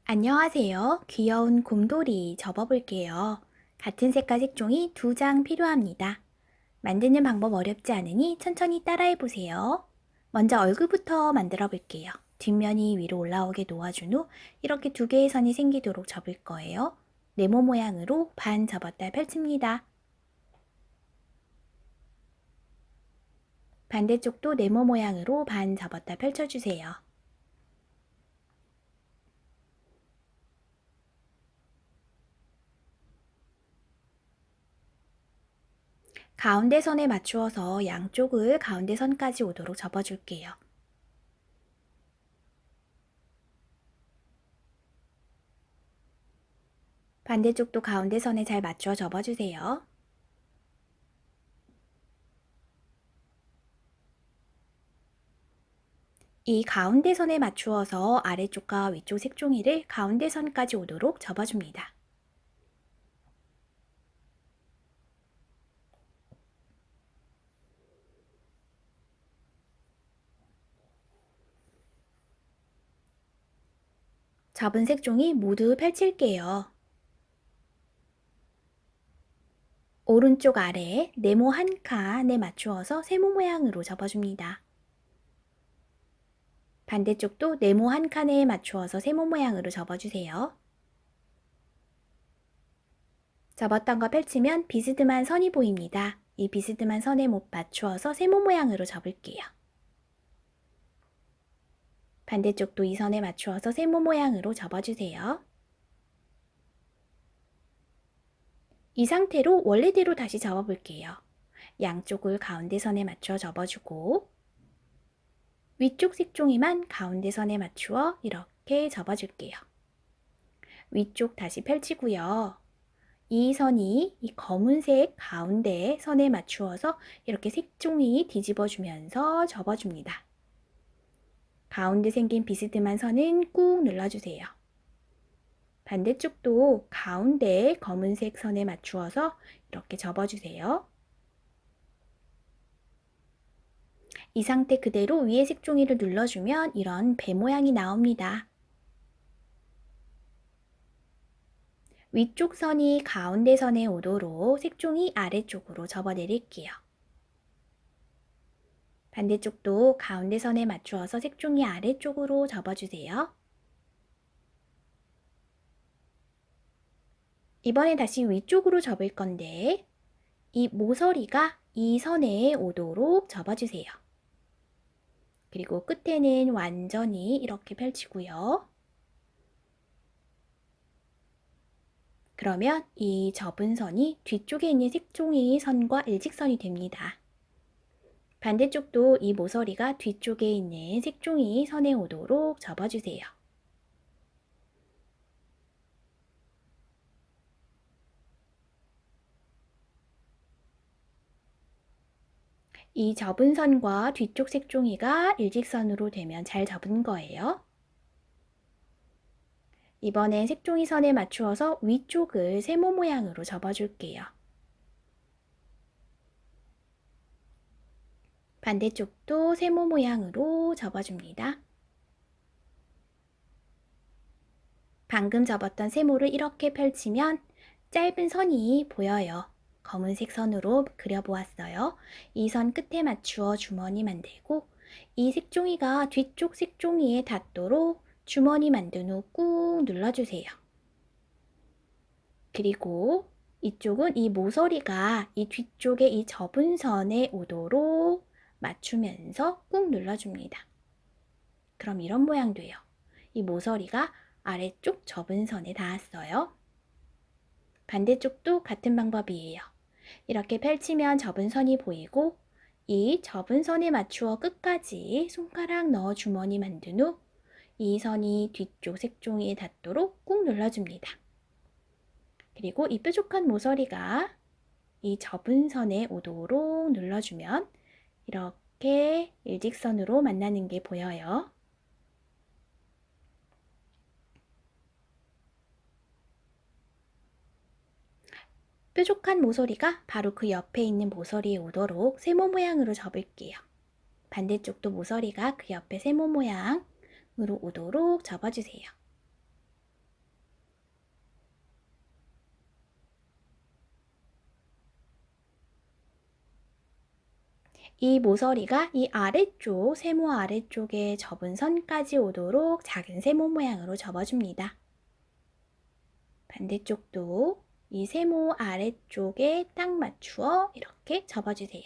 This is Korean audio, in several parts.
안녕하세요. 귀여운 곰돌이 접어볼게요. 같은 색깔 색종이 2장 필요합니다. 만드는 방법 어렵지 않으니 천천히 따라해보세요. 먼저 얼굴부터 만들어 볼게요. 뒷면이 위로 올라오게 놓아준 후 이렇게 2개의 선이 생기도록 접을 거예요. 네모 모양으로 반 접었다 펼칩니다. 반대쪽도 네모 모양으로 반 접었다 펼쳐주세요. 가운데 선에 맞추어서 양쪽을 가운데 선까지 오도록 접어줄게요. 반대쪽도 가운데 선에 잘 맞춰 접어주세요. 이 가운데 선에 맞추어서 아래쪽과 위쪽 색종이를 가운데 선까지 오도록 접어줍니다. 접은 색종이 모두 펼칠게요. 오른쪽 아래 네모 한 칸에 맞추어서 세모 모양으로 접어줍니다. 반대쪽도 네모 한 칸에 맞추어서 세모 모양으로 접어주세요. 접었던 거 펼치면 비스듬한 선이 보입니다. 이 비스듬한 선에 맞추어서 세모 모양으로 접을게요. 반대쪽도 이 선에 맞추어서 세모 모양으로 접어주세요. 이 상태로 원래대로 다시 접어볼게요. 양쪽을 가운데 선에 맞춰 접어주고 위쪽 색종이만 가운데 선에 맞추어 이렇게 접어줄게요. 위쪽 다시 펼치고요. 이 선이 이 검은색 가운데 선에 맞추어서 이렇게 색종이 뒤집어주면서 접어줍니다. 가운데 생긴 비스듬한 선은 꾹 눌러주세요. 반대쪽도 가운데 검은색 선에 맞추어서 이렇게 접어주세요. 이 상태 그대로 위에 색종이를 눌러주면 이런 배 모양이 나옵니다. 위쪽 선이 가운데 선에 오도록 색종이 아래쪽으로 접어 내릴게요. 반대쪽도 가운데 선에 맞추어서 색종이 아래쪽으로 접어주세요. 이번에 다시 위쪽으로 접을 건데 이 모서리가 이 선에 오도록 접어주세요. 그리고 끝에는 완전히 이렇게 펼치고요. 그러면 이 접은 선이 뒤쪽에 있는 색종이 선과 일직선이 됩니다. 반대쪽도 이 모서리가 뒤쪽에 있는 색종이 선에 오도록 접어주세요. 이 접은 선과 뒤쪽 색종이가 일직선으로 되면 잘 접은 거예요. 이번엔 색종이 선에 맞추어서 위쪽을 세모 모양으로 접어줄게요. 반대쪽도 세모 모양으로 접어줍니다. 방금 접었던 세모를 이렇게 펼치면 짧은 선이 보여요. 검은색 선으로 그려보았어요. 이 선 끝에 맞추어 주머니 만들고 이 색종이가 뒤쪽 색종이에 닿도록 주머니 만든 후 꾹 눌러주세요. 그리고 이쪽은 이 모서리가 이 뒤쪽에 이 접은 선에 오도록 맞추면서 꾹 눌러줍니다. 그럼 이런 모양 돼요. 이 모서리가 아래쪽 접은 선에 닿았어요. 반대쪽도 같은 방법이에요. 이렇게 펼치면 접은 선이 보이고 이 접은 선에 맞추어 끝까지 손가락 넣어 주머니 만든 후 이 선이 뒤쪽 색종이에 닿도록 꾹 눌러줍니다. 그리고 이 뾰족한 모서리가 이 접은 선에 오도록 눌러주면 이렇게 일직선으로 만나는 게 보여요. 뾰족한 모서리가 바로 그 옆에 있는 모서리에 오도록 세모 모양으로 접을게요. 반대쪽도 모서리가 그 옆에 세모 모양으로 오도록 접어주세요. 이 모서리가 이 아래쪽, 세모 아래쪽에 접은 선까지 오도록 작은 세모 모양으로 접어줍니다. 반대쪽도 이 세모 아래쪽에 딱 맞추어 이렇게 접어주세요.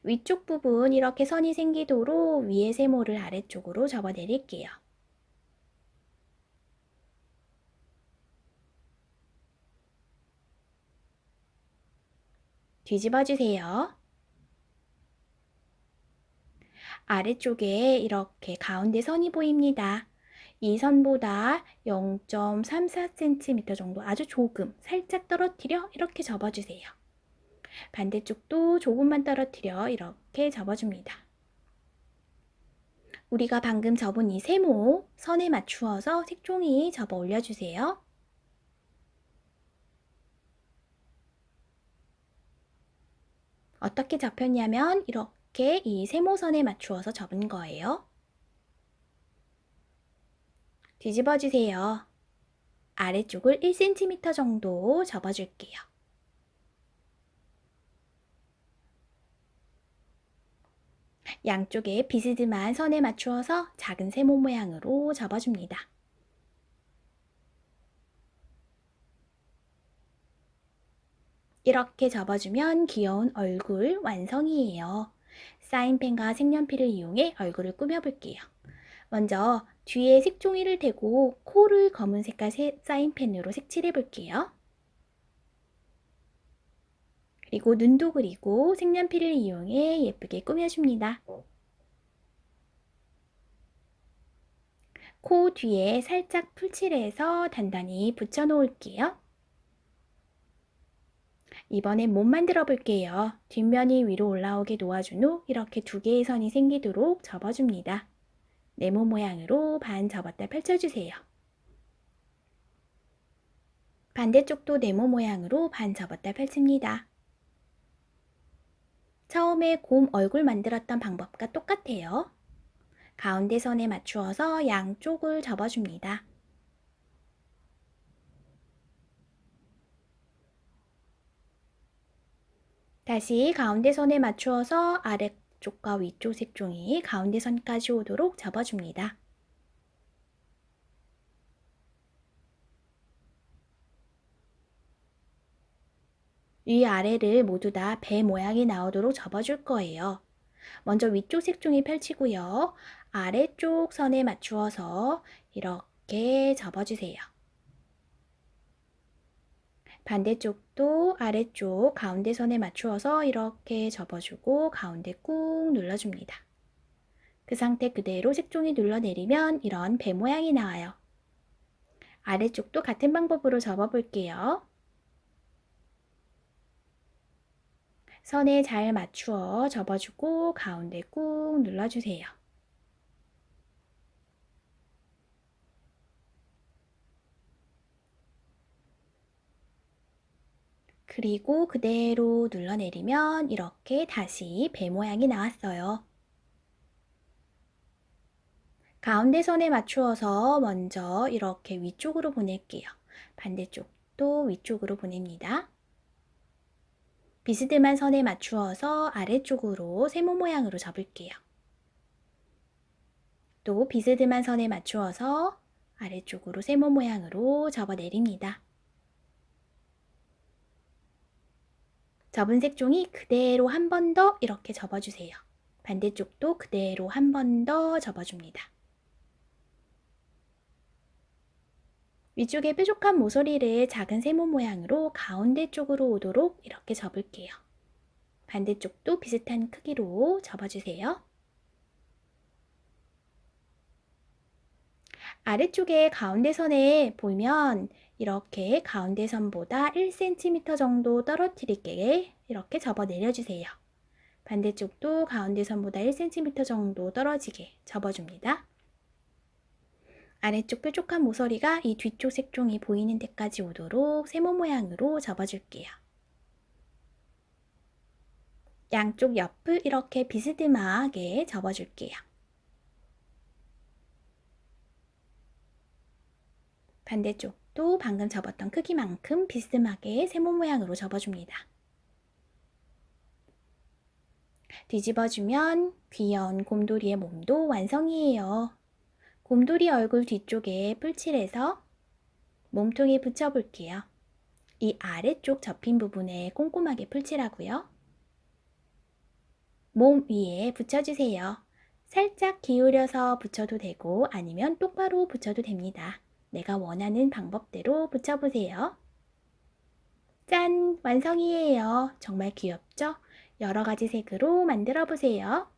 위쪽 부분 이렇게 선이 생기도록 위에 세모를 아래쪽으로 접어 내릴게요. 뒤집어 주세요. 아래쪽에 이렇게 가운데 선이 보입니다. 이 선보다 0.34cm 정도 아주 조금 살짝 떨어뜨려 이렇게 접어주세요. 반대쪽도 조금만 떨어뜨려 이렇게 접어줍니다. 우리가 방금 접은 이 세모 선에 맞추어서 색종이 접어 올려주세요. 어떻게 접혔냐면 이렇게 이 세모선에 맞추어서 접은 거예요. 뒤집어 주세요. 아래쪽을 1cm 정도 접어줄게요. 양쪽에 비스듬한 선에 맞추어서 작은 세모 모양으로 접어줍니다. 이렇게 접어주면 귀여운 얼굴 완성이에요. 사인펜과 색연필을 이용해 얼굴을 꾸며볼게요. 먼저 뒤에 색종이를 대고 코를 검은 색깔 사인펜으로 색칠해 볼게요. 그리고 눈도 그리고 색연필을 이용해 예쁘게 꾸며줍니다. 코 뒤에 살짝 풀칠해서 단단히 붙여 놓을게요. 이번엔 몸 만들어 볼게요. 뒷면이 위로 올라오게 놓아준 후 이렇게 두 개의 선이 생기도록 접어줍니다. 네모 모양으로 반 접었다 펼쳐주세요. 반대쪽도 네모 모양으로 반 접었다 펼칩니다. 처음에 곰 얼굴 만들었던 방법과 똑같아요. 가운데 선에 맞추어서 양쪽을 접어줍니다. 다시 가운데 선에 맞추어서 아래쪽과 위쪽 색종이 가운데 선까지 오도록 접어줍니다. 위아래를 모두 다 배 모양이 나오도록 접어줄 거예요. 먼저 위쪽 색종이 펼치고요. 아래쪽 선에 맞추어서 이렇게 접어주세요. 반대쪽도 아래쪽 가운데 선에 맞추어서 이렇게 접어주고 가운데 꾹 눌러줍니다. 그 상태 그대로 색종이 눌러내리면 이런 배 모양이 나와요. 아래쪽도 같은 방법으로 접어볼게요. 선에 잘 맞추어 접어주고 가운데 꾹 눌러주세요. 그리고 그대로 눌러내리면 이렇게 다시 배 모양이 나왔어요. 가운데 선에 맞추어서 먼저 이렇게 위쪽으로 보낼게요. 반대쪽도 위쪽으로 보냅니다. 비스듬한 선에 맞추어서 아래쪽으로 세모 모양으로 접을게요. 또 비스듬한 선에 맞추어서 아래쪽으로 세모 모양으로 접어 내립니다. 접은 색종이 그대로 한 번 더 이렇게 접어주세요. 반대쪽도 그대로 한 번 더 접어줍니다. 위쪽에 뾰족한 모서리를 작은 세모 모양으로 가운데 쪽으로 오도록 이렇게 접을게요. 반대쪽도 비슷한 크기로 접어주세요. 아래쪽에 가운데 선에 보면 이렇게 가운데 선보다 1cm 정도 떨어뜨리게 이렇게 접어 내려주세요. 반대쪽도 가운데 선보다 1cm 정도 떨어지게 접어줍니다. 아래쪽 뾰족한 모서리가 이 뒤쪽 색종이 보이는 데까지 오도록 세모 모양으로 접어줄게요. 양쪽 옆을 이렇게 비스듬하게 접어줄게요. 반대쪽도 방금 접었던 크기만큼 비스듬하게 세모 모양으로 접어줍니다. 뒤집어주면 귀여운 곰돌이의 몸도 완성이에요. 곰돌이 얼굴 뒤쪽에 풀칠해서 몸통에 붙여볼게요. 이 아래쪽 접힌 부분에 꼼꼼하게 풀칠하고요. 몸 위에 붙여주세요. 살짝 기울여서 붙여도 되고 아니면 똑바로 붙여도 됩니다. 내가 원하는 방법대로 붙여보세요. 짠! 완성이에요. 정말 귀엽죠? 여러 가지 색으로 만들어 보세요.